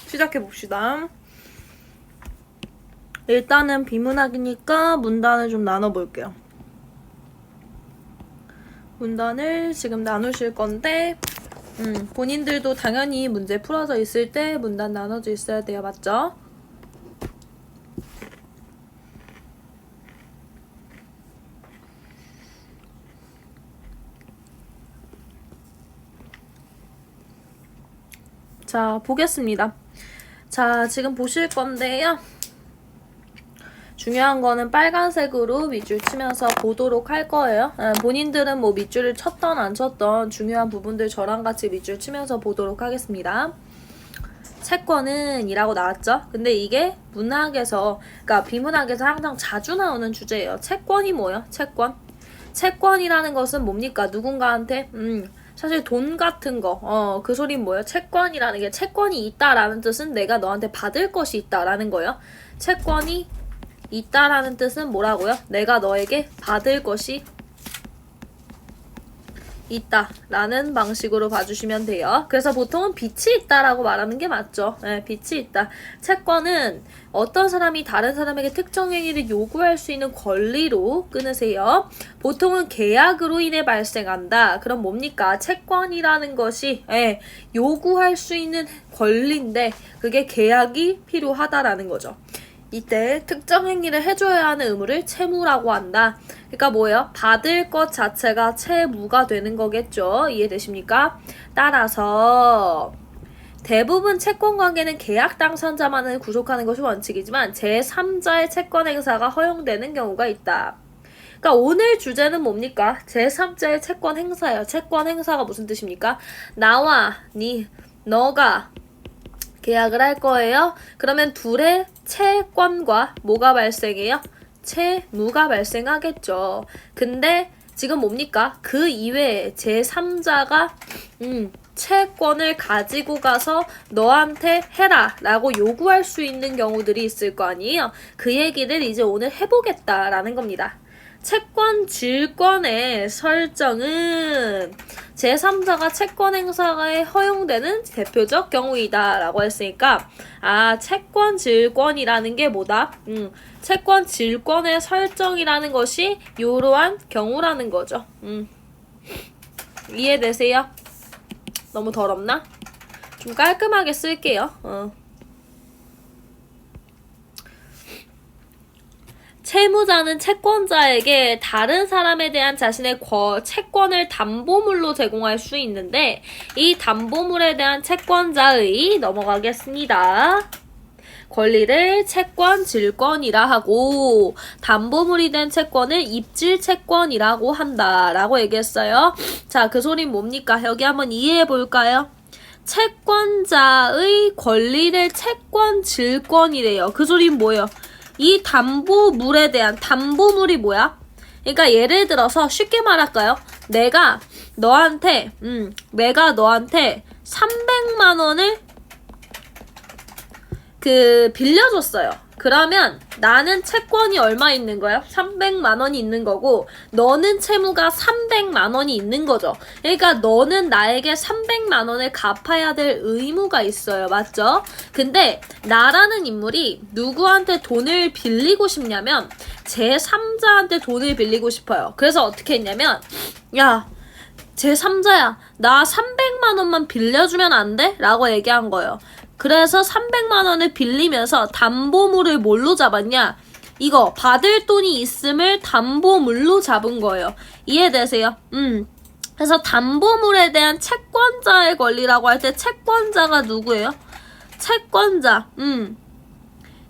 시작해봅시다. 일단은 비문학이니까 문단을 좀 나눠볼게요. 문단을 지금 나누실 건데 본인들도 당연히 문제 풀어져 있을 때 문단 나눠져 있어야 돼요. 맞죠? 자, 보겠습니다. 자, 지금 보실 건데요. 중요한 거는 빨간색으로 밑줄 치면서 보도록 할 거예요. 본인들은 뭐 밑줄을 쳤던 안 쳤던 중요한 부분들 저랑 같이 밑줄 치면서 보도록 하겠습니다. 채권은 이라고 나왔죠? 근데 이게 문학에서, 그러니까 비문학에서 항상 자주 나오는 주제예요. 채권이 뭐예요? 채권. 채권이라는 것은 뭡니까? 누군가한테 사실 돈 같은 거, 그 소린 뭐예요? 채권이라는 게 채권이 있다라는 뜻은 내가 너한테 받을 것이 있다라는 거예요. 채권이 있다라는 뜻은 뭐라고요? 내가 너에게 받을 것이 있다라는 방식으로 봐주시면 돼요. 그래서 보통은 빚이 있다라고 말하는 게 맞죠. 네, 빚이 있다. 채권은 어떤 사람이 다른 사람에게 특정 행위를 요구할 수 있는 권리로 끊으세요. 보통은 계약으로 인해 발생한다. 그럼 뭡니까? 채권이라는 것이 요구할 수 있는 권리인데 그게 계약이 필요하다라는 거죠. 이때 특정 행위를 해줘야 하는 의무를 채무라고 한다. 그러니까 뭐예요? 받을 것 자체가 채무가 되는 거겠죠. 이해되십니까? 따라서 대부분 채권관계는 계약 당사자만을 구속하는 것이 원칙이지만 제3자의 채권 행사가 허용되는 경우가 있다. 그러니까 오늘 주제는 뭡니까? 제3자의 채권 행사예요. 채권 행사가 무슨 뜻입니까? 나와 너가 계약을 할 거예요. 그러면 둘의 채권과 뭐가 발생해요? 채무가 발생하겠죠. 근데 지금 뭡니까? 그 이외에 제3자가 채권을 가지고 가서 너한테 해라 라고 요구할 수 있는 경우들이 있을 거 아니에요. 그 얘기를 이제 오늘 해보겠다라는 겁니다. 채권 질권의 설정은 제3자가 채권 행사에 허용되는 대표적 경우이다 라고 했으니까 채권 질권이라는 게 뭐다? 채권 질권의 설정이라는 것이 이러한 경우라는 거죠. 이해되세요? 너무 더럽나? 좀 깔끔하게 쓸게요. 채무자는 채권자에게 다른 사람에 대한 자신의 채권을 담보물로 제공할 수 있는데 이 담보물에 대한 채권자의 넘어가겠습니다. 권리를 채권 질권이라 하고 담보물이 된 채권을 입질 채권이라고 한다라고 얘기했어요. 자, 그 소린 뭡니까? 여기 한번 이해해 볼까요? 채권자의 권리를 채권 질권이래요. 그 소린 뭐예요? 이 담보물에 대한 담보물이 뭐야? 그러니까 예를 들어서 쉽게 말할까요? 내가 너한테 300만 원을 빌려줬어요. 그러면 나는 채권이 얼마 있는 거예요? 300만 원이 있는 거고 너는 채무가 300만 원이 있는 거죠. 그러니까 너는 나에게 300만 원을 갚아야 될 의무가 있어요. 맞죠? 근데 나라는 인물이 누구한테 돈을 빌리고 싶냐면 제3자한테 돈을 빌리고 싶어요. 그래서 어떻게 했냐면 야, 제3자야, 나 300만 원만 빌려주면 안 돼? 라고 얘기한 거예요. 그래서 300만 원을 빌리면서 담보물을 뭘로 잡았냐? 이거 받을 돈이 있음을 담보물로 잡은 거예요. 이해되세요? 그래서 담보물에 대한 채권자의 권리라고 할 때 채권자가 누구예요? 채권자.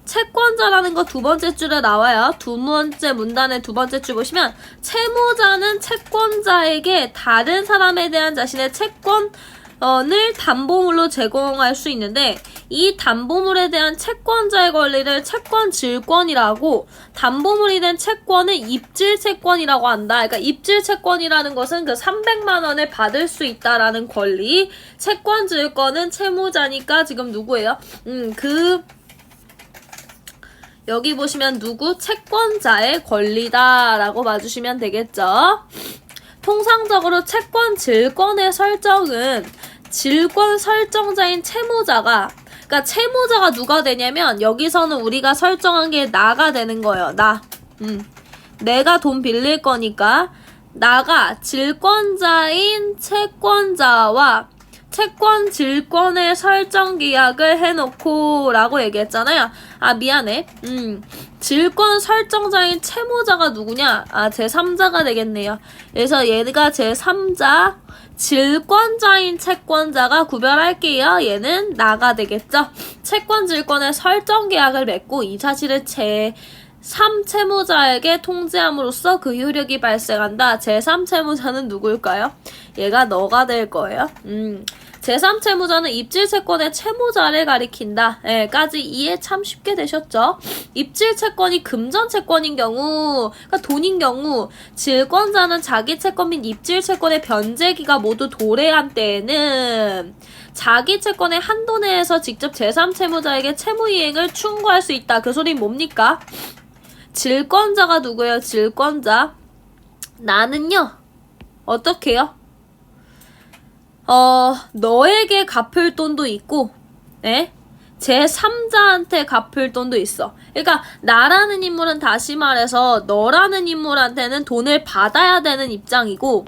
채권자라는 거 두 번째 줄에 나와요. 두 번째 문단의 두 번째 줄 보시면 채무자는 채권자에게 다른 사람에 대한 자신의 채권을 담보물로 제공할 수 있는데 이 담보물에 대한 채권자의 권리를 채권 질권이라고 담보물이 된 채권을 입질 채권이라고 한다. 그러니까 입질 채권이라는 것은 그 300만 원을 받을 수 있다라는 권리, 채권 질권은 채무자니까 지금 누구예요? 여기 보시면 누구? 채권자의 권리다라고 봐주시면 되겠죠. 통상적으로 채권 질권의 설정은 질권 설정자인 채무자가 그러니까 채무자가 누가 되냐면 여기서는 우리가 설정한 게 나가 되는 거예요. 나. 내가 돈 빌릴 거니까 나가 질권자인 채권자와 채권 질권의 설정 계약을 해놓고 라고 얘기했잖아요. 아 미안해. 질권 설정자인 채무자가 누구냐? 아 제3자가 되겠네요. 그래서 얘가 제3자 질권자인 채권자가 구별할게요. 얘는 나가 되겠죠. 채권 질권의 설정 계약을 맺고 이 사실을 제3채무자에게 통지함으로써 그 효력이 발생한다. 제3채무자는 누굴까요? 얘가 너가 될 거예요. 제3채무자는 입질채권의 채무자를 가리킨다. 까지 이해 참 쉽게 되셨죠? 입질채권이 금전채권인 경우, 그러니까 돈인 경우 질권자는 자기 채권 및 입질채권의 변제기가 모두 도래한 때에는 자기 채권의 한도 내에서 직접 제3채무자에게 채무이행을 충고할 수 있다. 그 소린 뭡니까? 질권자가 누구예요? 질권자. 나는요. 어떻게 해요? 너에게 갚을 돈도 있고, 제3자한테 갚을 돈도 있어. 그러니까 나라는 인물은 다시 말해서 너라는 인물한테는 돈을 받아야 되는 입장이고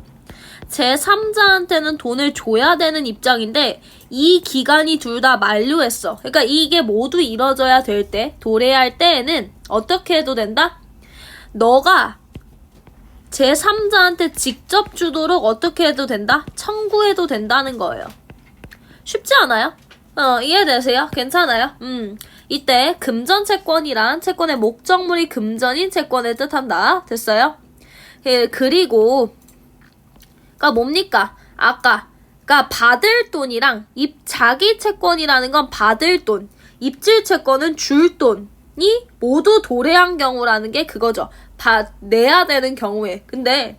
제3자한테는 돈을 줘야 되는 입장인데 이 기간이 둘 다 만료했어. 그러니까 이게 모두 이뤄져야 될 때, 도래할 때에는 어떻게 해도 된다? 너가 제3자한테 직접 주도록 어떻게 해도 된다? 청구해도 된다는 거예요. 쉽지 않아요? 이해되세요? 괜찮아요? 이때 금전채권이란 채권의 목적물이 금전인 채권을 뜻한다. 됐어요? 그리고 그러니까 뭡니까? 그러니까 받을 돈이랑 자기 채권이라는 건 받을 돈, 입질 채권은 줄 돈이 모두 도래한 경우라는 게 그거죠. 내야 되는 경우에. 근데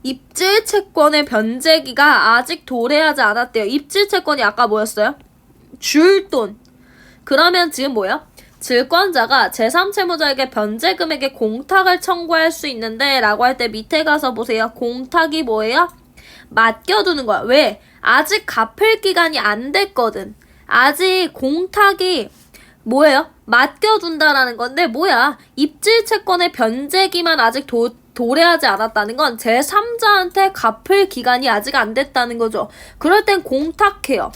입질 채권의 변제기가 아직 도래하지 않았대요. 입질 채권이 아까 뭐였어요? 줄 돈. 그러면 지금 뭐야? 질권자가 제3채무자에게 변제금액의 공탁을 청구할 수 있는데 라고 할 때 밑에 가서 보세요. 공탁이 뭐예요? 맡겨두는 거야. 왜? 아직 갚을 기간이 안 됐거든. 아직 공탁이 뭐예요? 맡겨둔다라는 건데 뭐야? 입질채권의 변제기만 아직 도래하지 않았다는 건 제3자한테 갚을 기간이 아직 안 됐다는 거죠. 그럴 땐 공탁해요.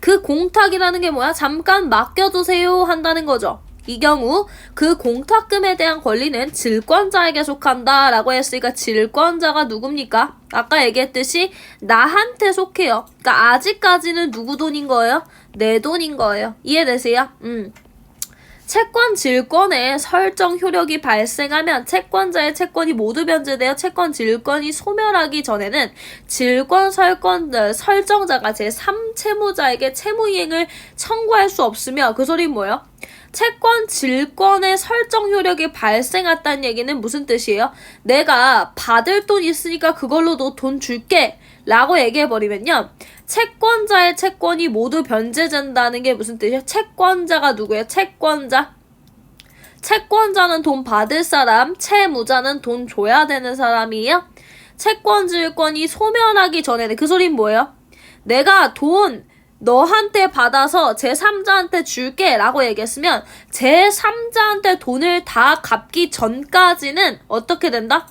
그 공탁이라는 게 뭐야? 잠깐 맡겨두세요 한다는 거죠. 이 경우 그 공탁금에 대한 권리는 질권자에게 속한다 라고 했으니까 질권자가 누굽니까? 아까 얘기했듯이 나한테 속해요. 그러니까 아직까지는 누구 돈인 거예요? 내 돈인 거예요. 이해되세요? 채권 질권의 설정 효력이 발생하면 채권자의 채권이 모두 변제되어 채권 질권이 소멸하기 전에는 질권 설정자가 제3채무자에게 채무이행을 청구할 수 없으며 그 소리는 뭐예요? 채권 질권의 설정 효력이 발생했다는 얘기는 무슨 뜻이에요? 내가 받을 돈 있으니까 그걸로 너 돈 줄게 라고 얘기해버리면요. 채권자의 채권이 모두 변제된다는 게 무슨 뜻이에요? 채권자가 누구예요? 채권자. 채권자는 돈 받을 사람, 채무자는 돈 줘야 되는 사람이에요. 채권 질권이 소멸하기 전에는 그 소린 뭐예요? 내가 돈 너한테 받아서 제3자한테 줄게 라고 얘기했으면 제3자한테 돈을 다 갚기 전까지는 어떻게 된다?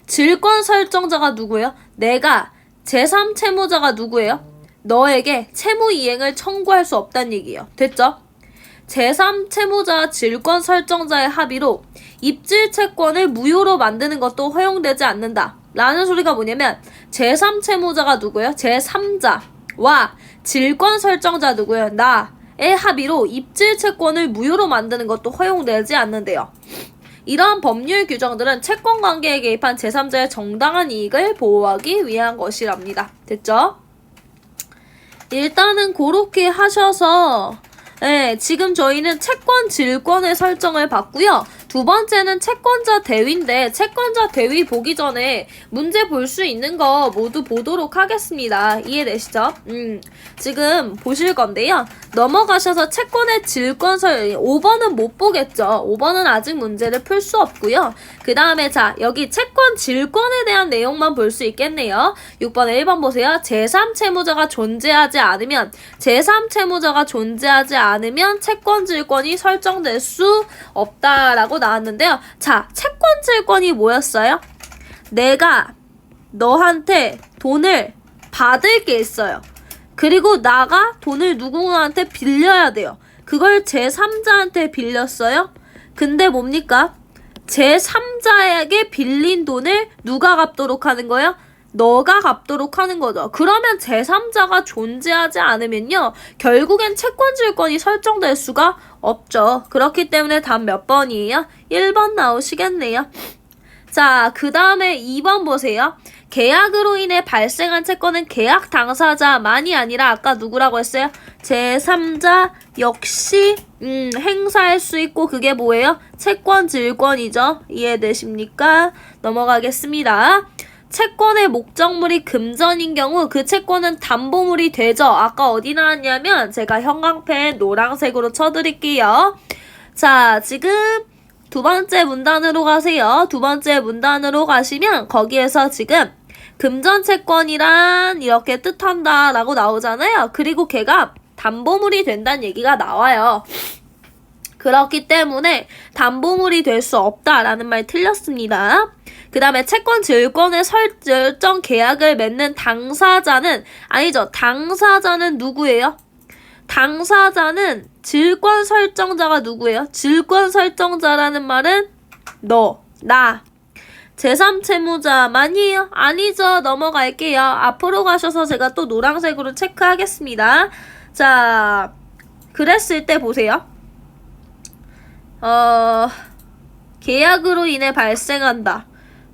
질권 설정자가 누구예요? 내가 제3채무자가 누구예요? 너에게 채무이행을 청구할 수 없다는 얘기예요. 됐죠? 제3채무자 질권 설정자의 합의로 입질채권을 무효로 만드는 것도 허용되지 않는다. 라는 소리가 뭐냐면 제3채무자가 누구예요? 제3자와 질권 설정자 누구예요? 나의 합의로 입질채권을 무효로 만드는 것도 허용되지 않는데요. 이러한 법률 규정들은 채권관계에 개입한 제3자의 정당한 이익을 보호하기 위한 것이랍니다. 됐죠? 일단은 그렇게 하셔서 지금 저희는 채권 질권의 설정을 봤고요. 두 번째는 채권자 대위인데 채권자 대위 보기 전에 문제 볼 수 있는 거 모두 보도록 하겠습니다. 이해되시죠? 지금 보실 건데요. 넘어가셔서 채권의 질권설 5번은 못 보겠죠. 5번은 아직 문제를 풀 수 없고요. 그 다음에 자 여기 채권 질권에 대한 내용만 볼 수 있겠네요. 6번에 1번 보세요. 제3채무자가 존재하지 않으면 채권 질권이 설정될 수 없다라고 나왔는데요. 자, 채권 질권이 뭐였어요? 내가 너한테 돈을 받을 게 있어요. 그리고 나가 돈을 누군가한테 빌려야 돼요. 그걸 제3자한테 빌렸어요. 근데 뭡니까? 제3자에게 빌린 돈을 누가 갚도록 하는 거예요? 너가 갚도록 하는 거죠. 그러면 제3자가 존재하지 않으면요. 결국엔 채권질권이 설정될 수가 없죠. 그렇기 때문에 답 몇 번이에요? 1번 나오시겠네요. 자, 그 다음에 2번 보세요. 계약으로 인해 발생한 채권은 계약 당사자만이 아니라 아까 누구라고 했어요? 제3자 역시 행사할 수 있고 그게 뭐예요? 채권질권이죠. 이해되십니까? 넘어가겠습니다. 채권의 목적물이 금전인 경우 그 채권은 담보물이 되죠. 아까 어디 나왔냐면 제가 형광펜 노란색으로 쳐드릴게요. 자, 지금 두 번째 문단으로 가세요. 두 번째 문단으로 가시면 거기에서 지금 금전채권이란 이렇게 뜻한다 라고 나오잖아요. 그리고 걔가 담보물이 된다는 얘기가 나와요. 그렇기 때문에 담보물이 될 수 없다라는 말 틀렸습니다. 그 다음에 채권 질권의 설정 계약을 맺는 당사자는 아니죠. 당사자는 누구예요? 당사자는 질권 설정자가 누구예요? 질권 설정자라는 말은 너, 나. 제3채무자만이에요? 아니죠. 넘어갈게요. 앞으로 가셔서 제가 또 노란색으로 체크하겠습니다. 자, 그랬을 때 보세요. 계약으로 인해 발생한다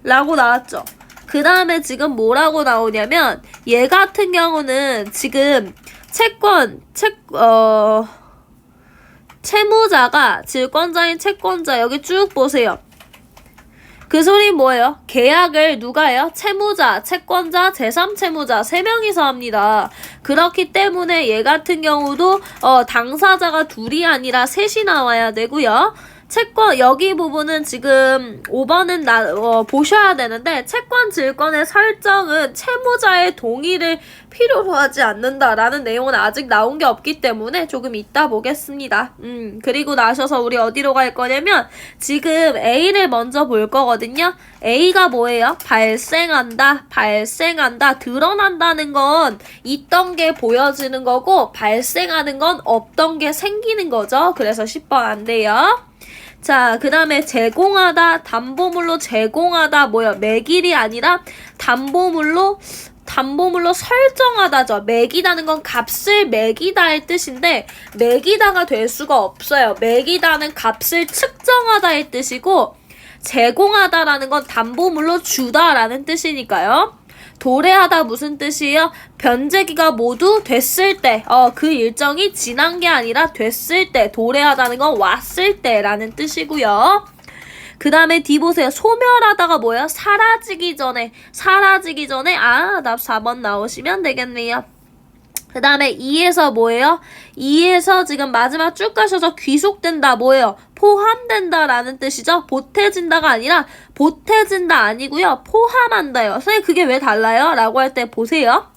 라고 나왔죠. 그 다음에 지금 뭐라고 나오냐면 얘 같은 경우는 지금 채무자가 질권자인 채권자 여기 쭉 보세요. 그 소리 뭐예요? 계약을 누가 해요? 채무자, 채권자, 제3채무자 3명이서 합니다. 그렇기 때문에 얘 같은 경우도 당사자가 둘이 아니라 셋이 나와야 되고요. 채권 여기 부분은 지금 5번은 보셔야 되는데 채권 질권의 설정은 채무자의 동의를 필요로 하지 않는다라는 내용은 아직 나온 게 없기 때문에 조금 이따 보겠습니다. 그리고 나셔서 우리 어디로 갈 거냐면 지금 A를 먼저 볼 거거든요. A가 뭐예요? 발생한다, 드러난다는 건 있던 게 보여지는 거고 발생하는 건 없던 게 생기는 거죠. 그래서 10번 안 돼요. 자, 그 다음에 제공하다, 담보물로 제공하다, 매길이 아니라 담보물로 설정하다죠. 매기다는 건 값을 매기다의 뜻인데 매기다가 될 수가 없어요. 매기다는 값을 측정하다의 뜻이고 제공하다라는 건 담보물로 주다라는 뜻이니까요. 도래하다 무슨 뜻이에요? 변제기가 모두 됐을 때, 그 일정이 지난 게 아니라 됐을 때, 도래하다는 건 왔을 때라는 뜻이고요. 그 다음에 D 보세요. 소멸하다가 뭐예요? 사라지기 전에, 답 4번 나오시면 되겠네요. 그 다음에 2에서 뭐예요? 2에서 지금 마지막 쭉 가셔서 귀속된다 뭐예요? 포함된다라는 뜻이죠. 보태진다가 아니라 보태진다 아니고요. 포함한다요. 선생님 그게 왜 달라요? 라고 할 때 보세요.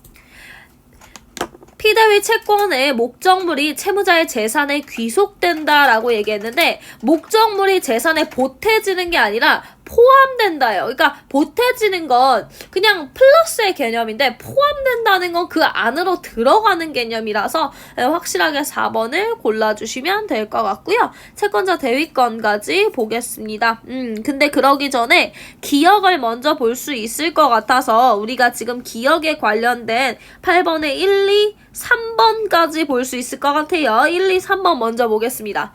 피대위 채권의 목적물이 채무자의 재산에 귀속된다라고 얘기했는데 목적물이 재산에 보태지는 게 아니라 포함된다요. 그러니까 보태지는 건 그냥 플러스의 개념인데 포함된다는 건 그 안으로 들어가는 개념이라서 확실하게 4번을 골라주시면 될 것 같고요. 채권자 대위권까지 보겠습니다. 근데 그러기 전에 기억을 먼저 볼 수 있을 것 같아서 우리가 지금 기억에 관련된 8번에 1, 2, 3번까지 볼 수 있을 것 같아요. 1, 2, 3번 먼저 보겠습니다.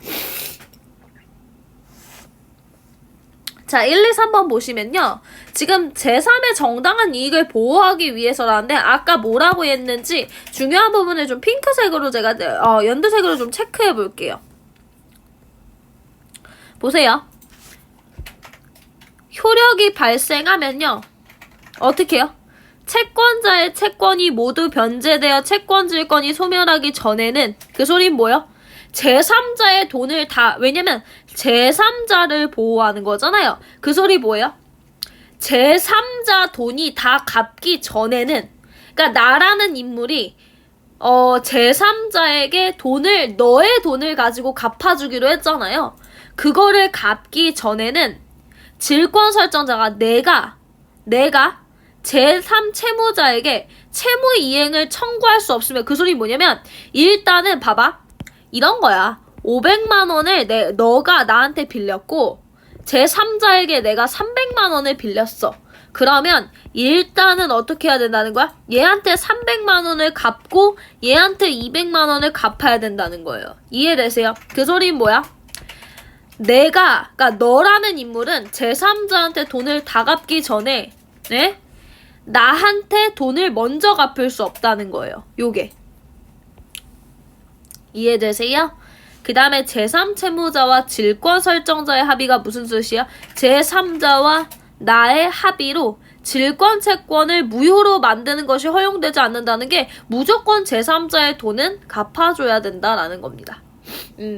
자, 1, 2, 3번 보시면요. 지금 제3의 정당한 이익을 보호하기 위해서라는데 아까 뭐라고 했는지 중요한 부분을 좀 핑크색으로 제가 연두색으로 좀 체크해 볼게요. 보세요. 효력이 발생하면요. 어떻게 해요? 채권자의 채권이 모두 변제되어 채권질권이 소멸하기 전에는 그 소린 뭐예요? 제3자의 돈을 다, 왜냐면 제3자를 보호하는 거잖아요. 그 소리 뭐예요? 제3자 돈이 다 갚기 전에는, 그러니까 나라는 인물이 제3자에게 돈을, 너의 돈을 가지고 갚아주기로 했잖아요. 그거를 갚기 전에는 질권 설정자가 내가 제3 채무자에게 채무 이행을 청구할 수 없으면 그 소리 뭐냐면 일단은 봐봐. 이런 거야. 500만 원을 너가 나한테 빌렸고 제3자에게 내가 300만 원을 빌렸어. 그러면 일단은 어떻게 해야 된다는 거야? 얘한테 300만 원을 갚고 얘한테 200만 원을 갚아야 된다는 거예요. 이해되세요? 그 소리는 뭐야? 그러니까 너라는 인물은 제3자한테 돈을 다 갚기 전에 네? 나한테 돈을 먼저 갚을 수 없다는 거예요. 요게. 이해되세요? 그 다음에 제3채무자와 질권 설정자의 합의가 무슨 뜻이야? 제3자와 나의 합의로 질권 채권을 무효로 만드는 것이 허용되지 않는다는 게 무조건 제3자의 돈은 갚아줘야 된다라는 겁니다.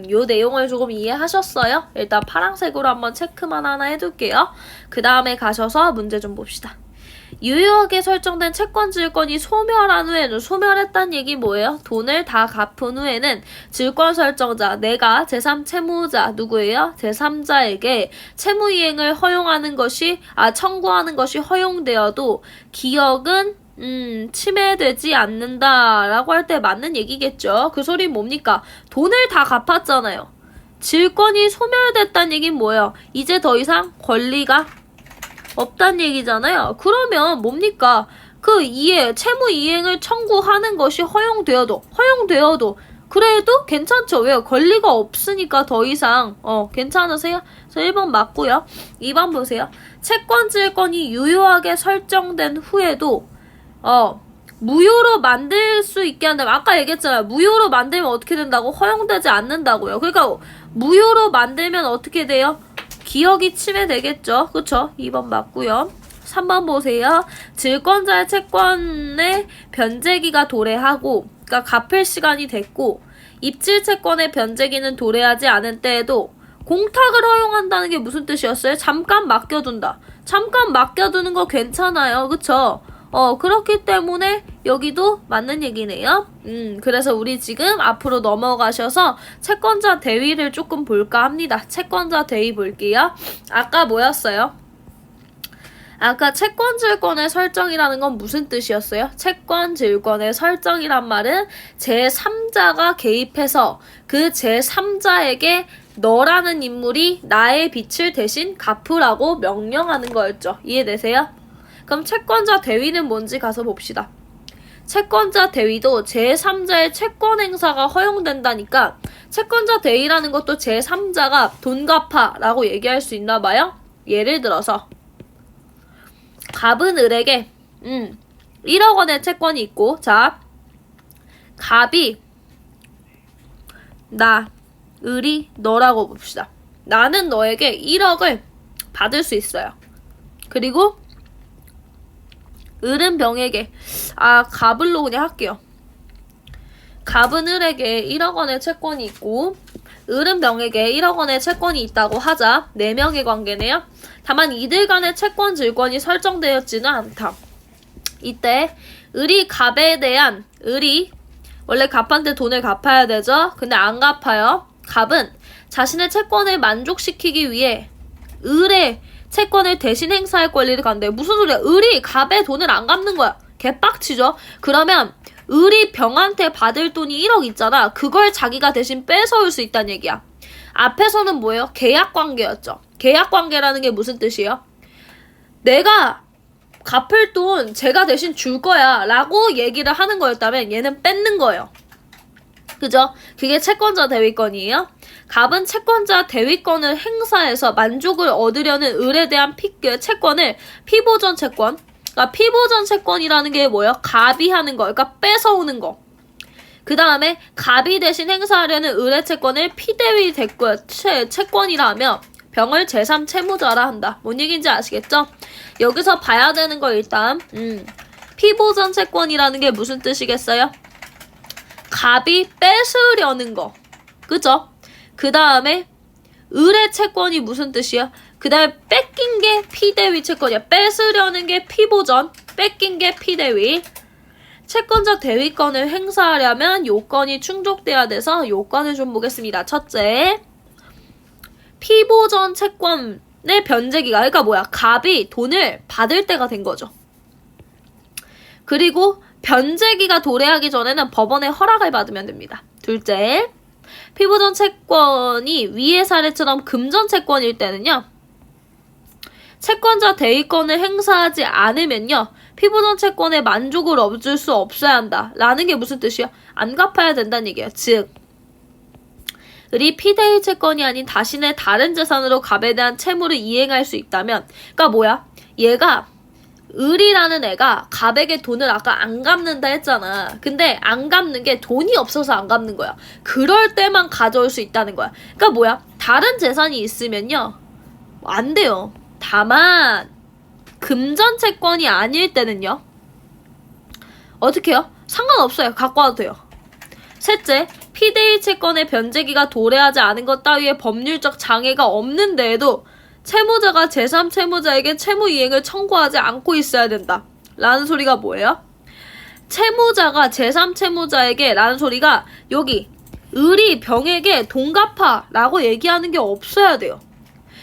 요 내용을 조금 이해하셨어요? 일단 파란색으로 한번 체크만 하나 해둘게요. 그 다음에 가셔서 문제 좀 봅시다. 유효하게 설정된 채권 질권이 소멸한 후에는, 소멸했다는 얘기 뭐예요? 돈을 다 갚은 후에는 질권 설정자, 내가 제3채무자 누구예요? 제3자에게 채무 이행을 허용하는 것이 청구하는 것이 허용되어도 기억은 침해되지 않는다라고 할 때 맞는 얘기겠죠. 그 소리 뭡니까? 돈을 다 갚았잖아요. 질권이 소멸됐다는 얘기는 뭐예요? 이제 더 이상 권리가 없단 얘기잖아요. 그러면 뭡니까? 채무 이행을 청구하는 것이 허용되어도 그래도 괜찮죠. 왜요? 권리가 없으니까 더 이상 괜찮으세요? 그래서 1번 맞고요. 2번 보세요. 채권질권이 유효하게 설정된 후에도 무효로 만들 수 있게 한다면, 아까 얘기했잖아요. 무효로 만들면 어떻게 된다고? 허용되지 않는다고요. 그러니까 무효로 만들면 어떻게 돼요? 기억이 침해되겠죠. 그쵸? 2번 맞고요. 3번 보세요. 질권자의 채권의 변제기가 도래하고, 그러니까 갚을 시간이 됐고, 입질 채권의 변제기는 도래하지 않은 때에도 공탁을 허용한다는 게 무슨 뜻이었어요? 잠깐 맡겨둔다. 잠깐 맡겨두는 거 괜찮아요. 그쵸? 그렇기 때문에 여기도 맞는 얘기네요. 그래서 우리 지금 앞으로 넘어가셔서 채권자 대위를 조금 볼까 합니다. 채권자 대위 볼게요. 아까 뭐였어요? 아까 채권질권의 설정이라는 건 무슨 뜻이었어요? 채권질권의 설정이란 말은 제3자가 개입해서 그 제3자에게 너라는 인물이 나의 빚을 대신 갚으라고 명령하는 거였죠. 이해되세요? 그럼 채권자 대위는 뭔지 가서 봅시다. 채권자 대위도 제3자의 채권 행사가 허용된다니까 채권자 대위라는 것도 제3자가 돈 갚아 라고 얘기할 수 있나 봐요. 예를 들어서 갑은 을에게 1억 원의 채권이 있고, 자, 갑이 을이 너라고 봅시다. 나는 너에게 1억을 받을 수 있어요. 그리고 을은 병에게, 갑을로 그냥 할게요. 갑은 을에게 1억 원의 채권이 있고 을은 병에게 1억 원의 채권이 있다고 하자. 4명의 관계네요. 다만 이들 간의 채권 질권이 설정되었지는 않다. 이때 을이 갑에 대한, 을이 원래 갑한테 돈을 갚아야 되죠. 근데 안 갚아요. 갑은 자신의 채권을 만족시키기 위해 을의 채권을 대신 행사할 권리를 갖는데, 무슨 소리야? 을이 갑의 돈을 안 갚는 거야. 개빡치죠? 그러면 을이 병한테 받을 돈이 1억 있잖아. 그걸 자기가 대신 뺏어올 수 있다는 얘기야. 앞에서는 뭐예요? 계약관계였죠. 계약관계라는 게 무슨 뜻이에요? 내가 갚을 돈 제가 대신 줄 거야 라고 얘기를 하는 거였다면 얘는 뺏는 거예요. 그죠? 그게 채권자 대위권이에요. 갑은 채권자 대위권을 행사해서 만족을 얻으려는 을에 대한 채권을 피보전 채권, 그러니까 피보전 채권이라는 게 뭐예요? 갑이 하는 거, 그러니까 뺏어오는 거. 그 다음에 갑이 대신 행사하려는 을의 채권을 피대위 채권이라 하며, 병을 제3 채무자라 한다. 뭔 얘기인지 아시겠죠? 여기서 봐야 되는 거 일단 피보전 채권이라는 게 무슨 뜻이겠어요? 갑이 뺏으려는 거. 그죠? 그 다음에 을의 채권이 무슨 뜻이야? 그 다음에 뺏긴 게 피대위 채권이야. 뺏으려는 게 피보전, 뺏긴 게 피대위. 채권자 대위권을 행사하려면 요건이 충족돼야 돼서 요건을 좀 보겠습니다. 첫째, 피보전 채권의 변제기가, 그러니까 뭐야? 갑이 돈을 받을 때가 된 거죠. 그리고 변제기가 도래하기 전에는 법원의 허락을 받으면 됩니다. 둘째, 피보전 채권이 위의 사례처럼 금전 채권일 때는요, 채권자 대위권을 행사하지 않으면요, 피보전 채권에 만족을 얻을 수 없어야 한다. 라는 게 무슨 뜻이야? 안 갚아야 된다는 얘기예요. 즉, 을이 피대위 채권이 아닌 자신의 다른 재산으로 갑에 대한 채무를 이행할 수 있다면, 그러니까 뭐야? 얘가 을이라는 애가 갑에게 돈을 아까 안 갚는다 했잖아. 근데 안 갚는 게 돈이 없어서 안 갚는 거야. 그럴 때만 가져올 수 있다는 거야. 그러니까 뭐야? 다른 재산이 있으면요, 안 돼요. 다만 금전 채권이 아닐 때는요, 어떻게 해요? 상관없어요. 갖고 와도 돼요. 셋째, 피대위 채권의 변제기가 도래하지 않은 것 따위의 법률적 장애가 없는 데에도 채무자가 제3채무자에게 채무 이행을 청구하지 않고 있어야 된다. 라는 소리가 뭐예요? 채무자가 제3채무자에게 라는 소리가 여기 을이 병에게 돈 갚아 라고 얘기하는 게 없어야 돼요.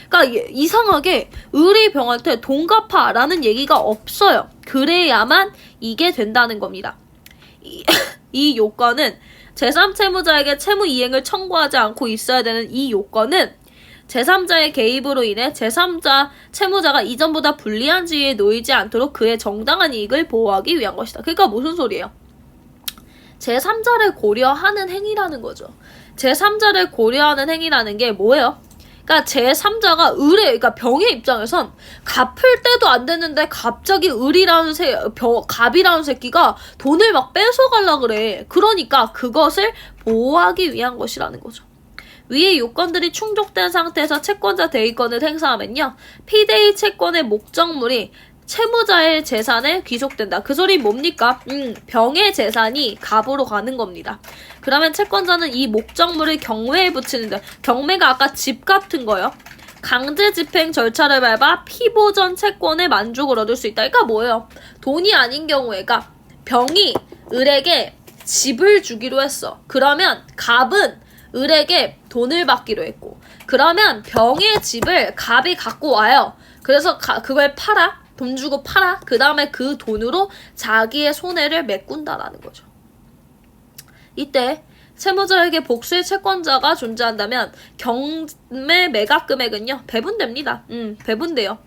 그러니까 이상하게 을이 병한테 돈 갚아 라는 얘기가 없어요. 그래야만 이게 된다는 겁니다. 이 요건은 제3채무자에게 채무 이행을 청구하지 않고 있어야 되는 이 요건은 제3자의 개입으로 인해 제3자 채무자가 이전보다 불리한 지위에 놓이지 않도록 그의 정당한 이익을 보호하기 위한 것이다. 그러니까 무슨 소리예요? 제3자를 고려하는 행위라는 거죠. 제3자를 고려하는 행위라는 게 뭐예요? 그러니까 제3자가 그러니까 병의 입장에선 갚을 때도 안 됐는데 갑자기 갑이라는 새끼가 돈을 막 뺏어가려 그래. 그러니까 그것을 보호하기 위한 것이라는 거죠. 위의 요건들이 충족된 상태에서 채권자 대위권을 행사하면요, 피대위 채권의 목적물이 채무자의 재산에 귀속된다. 그 소리 뭡니까? 병의 재산이 갑으로 가는 겁니다. 그러면 채권자는 이 목적물을 경매에 붙이는데, 경매가 아까 집 같은 거요. 강제 집행 절차를 밟아 피보전 채권의 만족을 얻을 수 있다. 그러니까 뭐예요? 돈이 아닌 경우에가 병이 을에게 집을 주기로 했어. 그러면 갑은 을에게 돈을 받기로 했고, 그러면 병의 집을 갑이 갖고 와요. 그래서 그걸 팔아. 돈 주고 팔아. 그 다음에 그 돈으로 자기의 손해를 메꾼다라는 거죠. 이때 채무자에게 복수의 채권자가 존재한다면 경매 매각 금액은요, 배분됩니다. 배분돼요.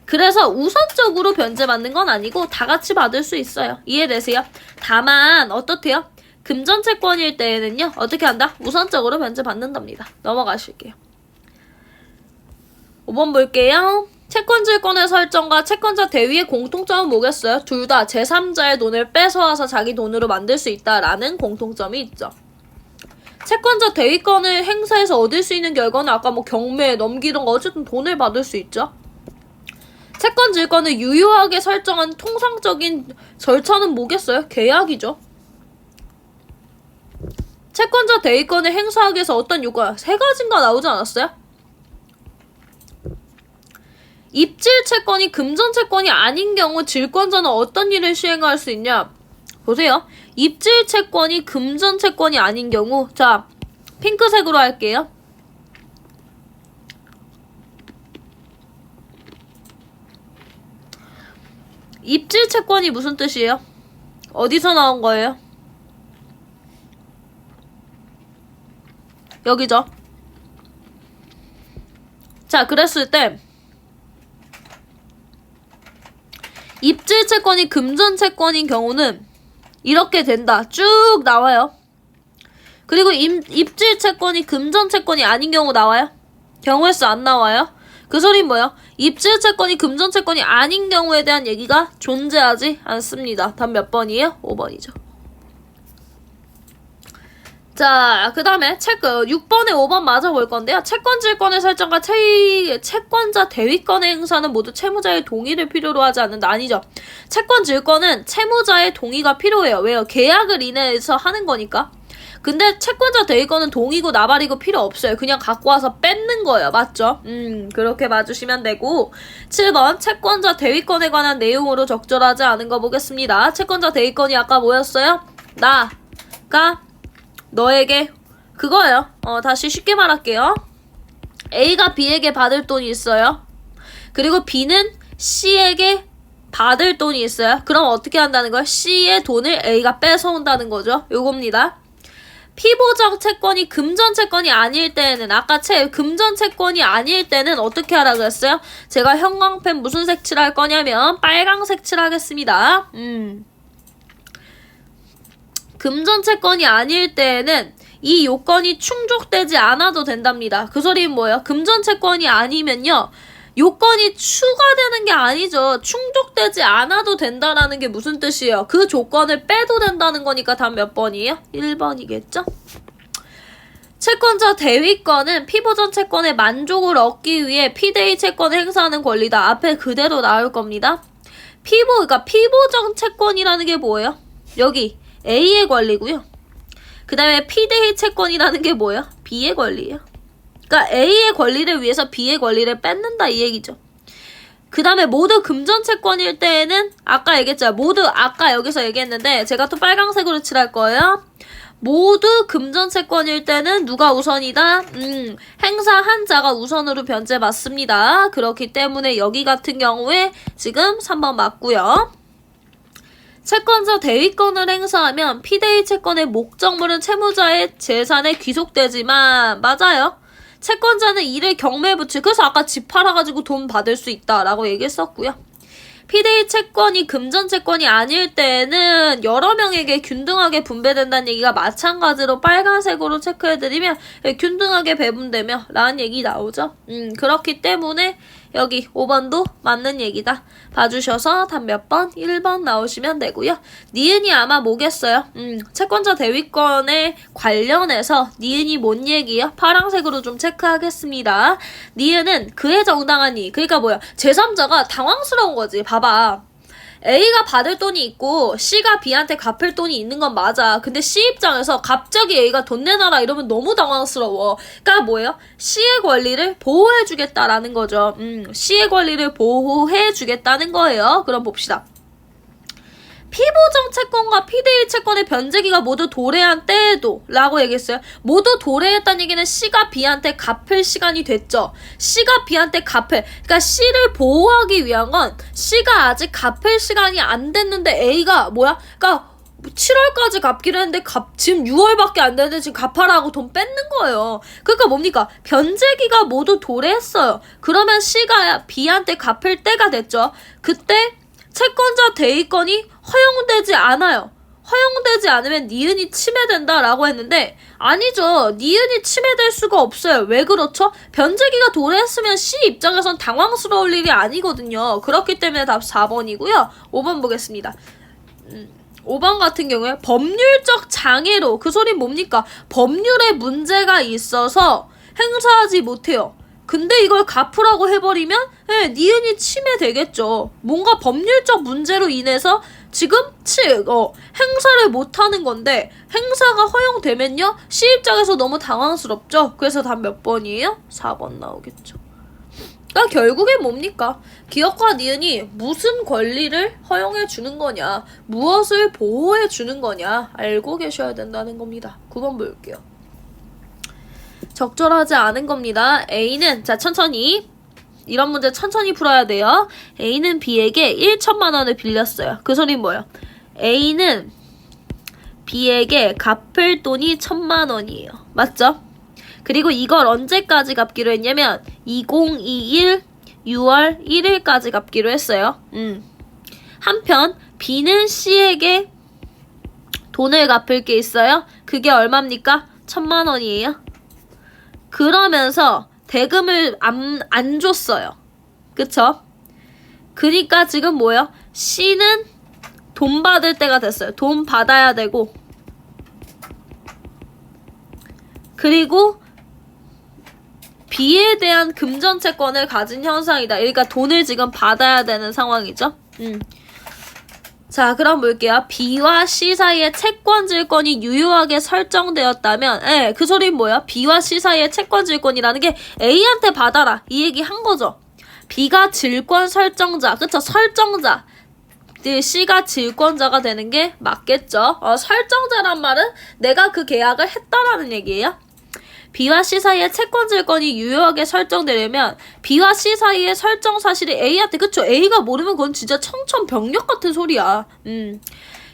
그래서 우선적으로 변제받는 건 아니고 다 같이 받을 수 있어요. 이해되세요? 다만 어떻대요? 금전 채권일 때에는요, 어떻게 한다? 우선적으로 변제받는답니다. 넘어가실게요. 5번 볼게요. 채권질권의 설정과 채권자 대위의 공통점은 뭐겠어요? 둘 다 제3자의 돈을 뺏어와서 자기 돈으로 만들 수 있다라는 공통점이 있죠. 채권자 대위권을 행사해서 얻을 수 있는 결과는 아까 뭐 경매, 넘기던 거 어쨌든 돈을 받을 수 있죠. 채권질권을 유효하게 설정한 통상적인 절차는 뭐겠어요? 계약이죠. 채권자 대위권을 행사하기 위해서 어떤 요구가 3가지인가 나오지 않았어요? 입질 채권이 금전 채권이 아닌 경우 질권자는 어떤 일을 시행할 수 있냐? 보세요. 입질 채권이 금전 채권이 아닌 경우, 자, 핑크색으로 할게요. 입질 채권이 무슨 뜻이에요? 어디서 나온 거예요? 여기죠. 자, 그랬을 때 입질 채권이 금전 채권인 경우는 이렇게 된다. 쭉 나와요. 그리고 입질 채권이 금전 채권이 아닌 경우 나와요? 경우의 수 안 나와요? 그 소리는 뭐예요? 입질 채권이 금전 채권이 아닌 경우에 대한 얘기가 존재하지 않습니다. 답 몇 번이에요? 5번이죠. 자, 그 다음에 6번에 5번 맞아볼 건데요. 채권질권의 설정과 채권자 대위권의 행사는 모두 채무자의 동의를 필요로 하지 않는다. 아니죠. 채권질권은 채무자의 동의가 필요해요. 왜요? 계약을 인해서 하는 거니까. 근데 채권자 대위권은 동의고 나발이고 필요 없어요. 그냥 갖고 와서 뺏는 거예요. 맞죠? 그렇게 봐주시면 되고 7번 채권자 대위권에 관한 내용으로 적절하지 않은 거 보겠습니다. 채권자 대위권이 아까 뭐였어요? 나가 너에게 그거예요. 다시 쉽게 말할게요. A가 B에게 받을 돈이 있어요. 그리고 B는 C에게 받을 돈이 있어요. 그럼 어떻게 한다는 거예요? C의 돈을 A가 뺏어온다는 거죠. 요겁니다. 피보정 채권이 금전 채권이 아닐 때에는 아까 금전 채권이 아닐 때는 어떻게 하라 그랬어요? 제가 형광펜 무슨 색 칠할 거냐면 빨강색 칠하겠습니다. 금전 채권이 아닐 때에는 이 요건이 충족되지 않아도 된답니다. 그 소리는 뭐예요? 금전 채권이 아니면요. 요건이 추가되는 게 아니죠. 충족되지 않아도 된다라는 게 무슨 뜻이에요? 그 조건을 빼도 된다는 거니까 답 몇 번이에요? 1번이겠죠? 채권자 대위권은 피보전 채권의 만족을 얻기 위해 피대위 채권을 행사하는 권리다. 앞에 그대로 나올 겁니다. 그러니까 피보정 채권이라는 게 뭐예요? 여기 A의 권리고요. 그 다음에 피대위 채권이라는 게 뭐예요? B의 권리예요. 그러니까 A의 권리를 위해서 B의 권리를 뺏는다 이 얘기죠. 그 다음에 모두 금전 채권일 때에는 아까 얘기했잖아요. 모두 아까 여기서 얘기했는데 제가 또 빨강색으로 칠할 거예요. 모두 금전 채권일 때는 누가 우선이다? 행사한 자가 우선으로 변제받습니다. 그렇기 때문에 여기 같은 경우에 지금 3번 맞고요. 채권자 대위권을 행사하면 피대위 채권의 목적물은 채무자의 재산에 귀속되지만 맞아요. 채권자는 이를 경매에 붙일 그래서 아까 집 팔아가지고 돈 받을 수 있다라고 얘기했었고요. 피대위 채권이 금전 채권이 아닐 때는 여러 명에게 균등하게 분배된다는 얘기가 마찬가지로 빨간색으로 체크해드리면 균등하게 배분되며 라는 얘기 나오죠. 그렇기 때문에 여기 5번도 맞는 얘기다. 봐주셔서 답 몇 번? 1번 나오시면 되고요. 니은이 아마 뭐겠어요? 채권자 대위권에 관련해서 니은이 뭔 얘기예요? 파란색으로 좀 체크하겠습니다. 니은은 그에 정당한 이익. 그러니까 뭐야? 제3자가 당황스러운 거지. 봐봐. A가 받을 돈이 있고 C가 B한테 갚을 돈이 있는 건 맞아. 근데 C 입장에서 갑자기 A가 돈 내놔라 이러면 너무 당황스러워. 그러니까 뭐예요? C의 권리를 보호해주겠다라는 거죠. C의 권리를 보호해주겠다는 거예요. 그럼 봅시다. 피보정 채권과 피대위 채권의 변제기가 모두 도래한 때에도 라고 얘기했어요. 모두 도래했다는 얘기는 C가 B한테 갚을 시간이 됐죠. C가 B한테 그러니까 C를 보호하기 위한 건 C가 아직 갚을 시간이 안 됐는데 A가 뭐야? 그러니까 7월까지 갚기로 했는데 지금 6월밖에 안 되는데 지금 갚아라고 돈 뺏는 거예요. 그러니까 뭡니까? 변제기가 모두 도래했어요. 그러면 C가 B한테 갚을 때가 됐죠. 그때 채권자 대위권이 허용되지 않아요. 허용되지 않으면 니은이 침해된다라고 했는데 아니죠. 니은이 침해될 수가 없어요. 왜 그렇죠? 변제기가 도래했으면 C 입장에선 당황스러울 일이 아니거든요. 그렇기 때문에 답 4번이고요. 5번 보겠습니다. 5번 같은 경우에 법률적 장애로 그 소린 뭡니까? 법률에 문제가 있어서 행사하지 못해요. 근데 이걸 갚으라고 해버리면 니은이 침해되겠죠. 뭔가 법률적 문제로 인해서 지금 행사를 못하는 건데 행사가 허용되면요. C 입장에서 너무 당황스럽죠. 그래서 답 몇 번이에요? 4번 나오겠죠. 그러니까 결국에 뭡니까? 기업과 니은이 무슨 권리를 허용해 주는 거냐, 무엇을 보호해 주는 거냐 알고 계셔야 된다는 겁니다. 9번 볼게요. 적절하지 않은 겁니다. A는 자 천천히 이런 문제 천천히 풀어야 돼요. A는 B에게 1천만 원을 빌렸어요. 그 소리는 뭐예요? A는 B에게 갚을 돈이 1,000만 원이에요. 맞죠? 그리고 이걸 언제까지 갚기로 했냐면 2021 6월 1일까지 갚기로 했어요. 한편 B는 C에게 돈을 갚을 게 있어요. 그게 얼마입니까? 1,000만 원이에요. 그러면서 대금을 안 줬어요. 그쵸? 그니까 지금 뭐예요? C는 돈 받을 때가 됐어요. 돈 받아야 되고 그리고 B에 대한 금전 채권을 가진 현상이다. 그러니까 돈을 지금 받아야 되는 상황이죠. 자, 그럼 볼게요. B와 C 사이에 채권질권이 유효하게 설정되었다면, 그 소리는 뭐야? B와 C 사이에 채권질권이라는 게 A한테 받아라, 이 얘기 한 거죠. B가 질권 설정자, 그쵸? 설정자. C가 질권자가 되는 게 맞겠죠. 설정자란 말은 내가 그 계약을 했다라는 얘기예요. B와 C 사이에 채권질권이 유효하게 설정되려면 B와 C 사이의 설정 사실이 A한테, 그쵸? A가 모르면 그건 진짜 청천벽력 같은 소리야.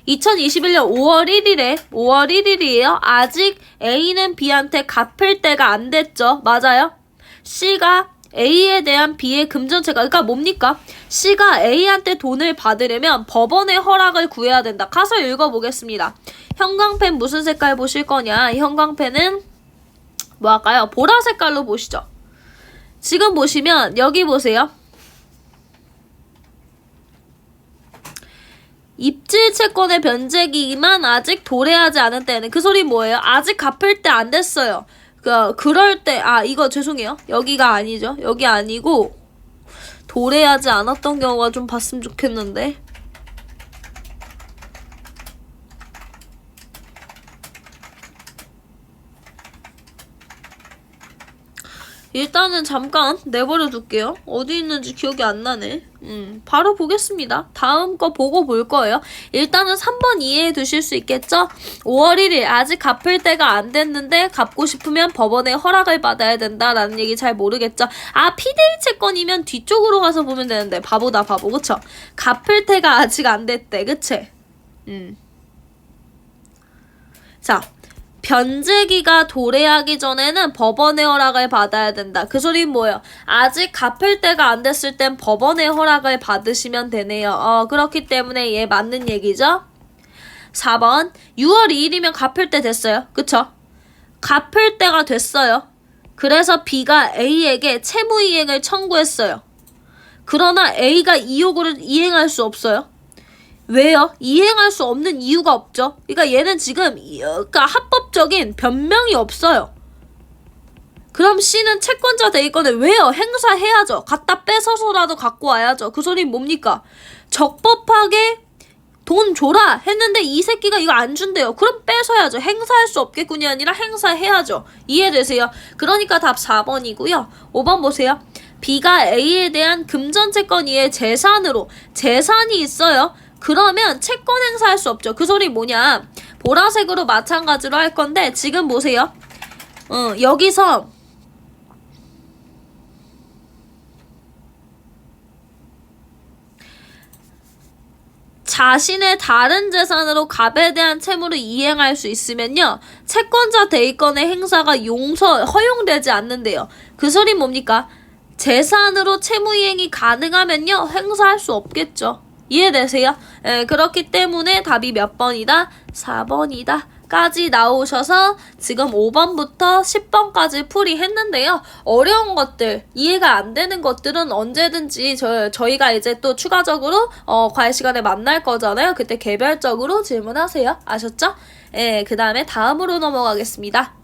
2021년 5월 1일이에요. 아직 A는 B한테 갚을 때가 안 됐죠. 맞아요? C가 A에 대한 B의 금전채권, 그러니까 뭡니까? C가 A한테 돈을 받으려면 법원의 허락을 구해야 된다. 가서 읽어보겠습니다. 형광펜 무슨 색깔 보실 거냐? 형광펜은 뭐 할까요? 보라 색깔로 보시죠. 지금 보시면 여기 보세요. 입질 채권의 변제기만 아직 도래하지 않은 때는, 그 소리 뭐예요? 아직 갚을 때 안 됐어요. 그럴 때, 이거 죄송해요. 여기가 아니죠. 여기 아니고 도래하지 않았던 경우가 좀 봤으면 좋겠는데. 일단은 잠깐 내버려 둘게요. 어디 있는지 기억이 안 나네. 바로 보겠습니다. 다음 거 보고 볼 거예요. 일단은 3번 이해해 두실 수 있겠죠? 5월 1일 아직 갚을 때가 안 됐는데 갚고 싶으면 법원의 허락을 받아야 된다라는 얘기 잘 모르겠죠? 피데이 채권이면 뒤쪽으로 가서 보면 되는데 바보다 바보, 그쵸? 갚을 때가 아직 안 됐대, 그치? 자, 변제기가 도래하기 전에는 법원의 허락을 받아야 된다. 그 소리는 뭐예요? 아직 갚을 때가 안 됐을 땐 법원의 허락을 받으시면 되네요. 그렇기 때문에 얘 맞는 얘기죠? 4번 6월 2일이면 갚을 때 됐어요. 그쵸? 갚을 때가 됐어요. 그래서 B가 A에게 채무이행을 청구했어요. 그러나 A가 이 요구를 이행할 수 없어요. 왜요? 이행할 수 없는 이유가 없죠. 그러니까 얘는 지금 합법적인 변명이 없어요. 그럼 C는 채권자 대리권을 왜요? 행사해야죠. 갖다 뺏어서라도 갖고 와야죠. 그 소리는 뭡니까? 적법하게 돈 줘라 했는데 이 새끼가 이거 안 준대요. 그럼 뺏어야죠. 행사할 수 없겠군이 아니라 행사해야죠. 이해되세요? 그러니까 답 4번이고요. 5번 보세요. B가 A에 대한 금전채권 이외에 재산이 있어요. 그러면 채권 행사할 수 없죠. 그 소리 뭐냐? 보라색으로 마찬가지로 할 건데 지금 보세요. 여기서 자신의 다른 재산으로 갑에 대한 채무를 이행할 수 있으면요, 채권자 대리권의 행사가 허용되지 않는데요. 그 소리 뭡니까? 재산으로 채무 이행이 가능하면요, 행사할 수 없겠죠. 이해되세요? 그렇기 때문에 답이 몇 번이다? 4번이다. 까지 나오셔서 지금 5번부터 10번까지 풀이했는데요. 어려운 것들, 이해가 안 되는 것들은 언제든지 저희가 이제 또 추가적으로 과외 시간에 만날 거잖아요. 그때 개별적으로 질문하세요. 아셨죠? 그 다음에 다음으로 넘어가겠습니다.